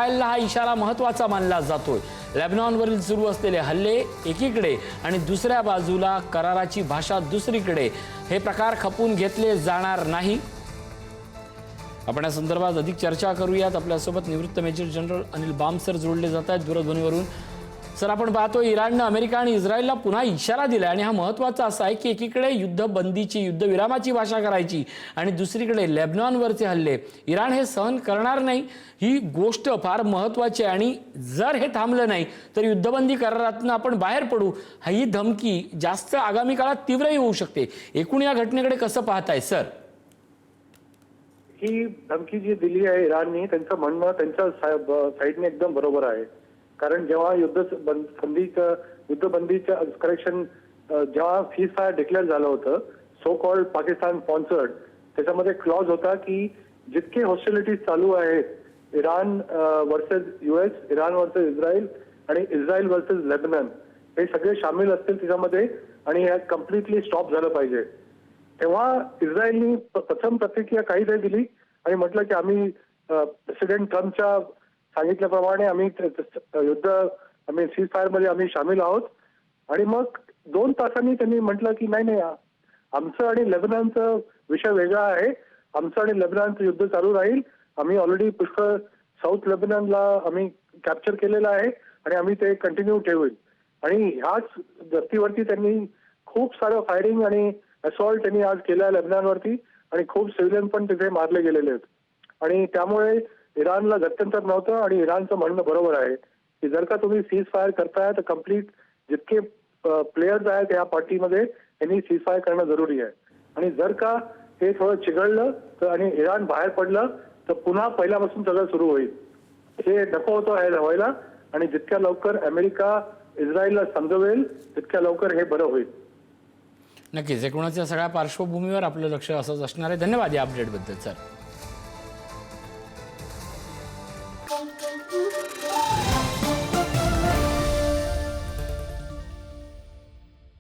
इस्रायलला हा इशारा महत्त्वाचा मानला जातोय। लेबनॉनवरील सुरू असलेले हल्ले एकीकडे आणि दुसऱ्या बाजूला कराराची भाषा दुसरीकडे, हे प्रकार खपून घेतले जाणार नाही। आपण या संदर्भात अधिक चर्चा करूयात। आपल्यासोबत निवृत्त major general Anil Bam sir जोडले जात आहेत दूरध्वनीवरून। सर, आपण पाहतो इराणनं अमेरिका आणि इस्रायलला पुन्हा इशारा दिला आणि हा महत्त्वाचा असा आहे की एकीकडे युद्धबंदीची, युद्धविरामाची भाषा करायची आणि दुसरीकडे लेबनॉनवरचे हल्ले। इराण हे सहन करणार नाही, ही गोष्ट फार महत्त्वाची आहे आणि जर हे थांबलं नाही तर युद्धबंदी करारातून आपण बाहेर पडू, ही धमकी जास्त आगामी काळात तीव्रही होऊ शकते। एकूण या घटनेकडे कसं पाहताय सर? ही धमकी जी दिली आहे इराणने, त्यांचं म्हणणं त्यांच्या साईडने एकदम बरोबर आहे। कारण जेव्हा युद्धबंदीचं करेक्शन, जेव्हा सीज फायर डिक्लेअर झालं होतं, सो कॉल्ड पाकिस्तान स्पॉन्सर्ड, त्याच्यामध्ये क्लॉज होता की जितके हॉस्टिलिटीज चालू आहेत, Iran versus US, Iran versus Israel आणि इस्रायल वर्सेस लेबनन, हे सगळे सामील असतील त्याच्यामध्ये आणि हे कम्प्लिटली स्टॉप झालं पाहिजे। तेव्हा इस्रायलनी प्रथम प्रतिक्रिया काही नाही दिली आणि म्हटलं की आम्ही प्रेसिडेंट ट्रम्पच्या सांगितल्याप्रमाणे आम्ही सीज फायर मध्ये आम्ही सामील आहोत। आणि मग 2 तासांनी त्यांनी म्हटलं की नाही, आमचं आणि लेबनॉनचं विषय वेगळा आहे, आमचं आणि लेबनॉनचं युद्ध चालू राहील। आम्ही ऑलरेडी पुष्कळ साऊथ लेबनॉनला आम्ही कॅप्चर केलेलं आहे आणि आम्ही ते कंटिन्यू ठेवू। आणि ह्याच धर्तीवरती त्यांनी खूप सारं फायरिंग आणि असॉल्ट त्यांनी आज केलं लेबनॉनवरती आणि खूप सिव्हिलियन पण तिथे मारले गेलेले आहेत। आणि त्यामुळे इराणला गत्यंतर नव्हतं आणि इराणचं म्हणणं बरोबर आहे की जर का तुम्ही सीज फायर करताय तर कम्प्लीट जितके प्लेयर्स आहेत या पार्टीमध्ये त्यांनी सीज फायर करणं जरुरी आहे। आणि जर का हे थोडं चिघळलं तर आणि इराण बाहेर पडलं तर पुन्हा पहिल्यापासून सगळं सुरू होईल। हे नको होतं व्हायला आणि जितक्या लवकर अमेरिका इस्रायलला समजवेल तितक्या लवकर हे बरं होईल। नक्कीच, एकूणच या सगळ्या पार्श्वभूमीवर आपलं लक्ष असंच असणार आहे। धन्यवाद या अपडेटबद्दल सर।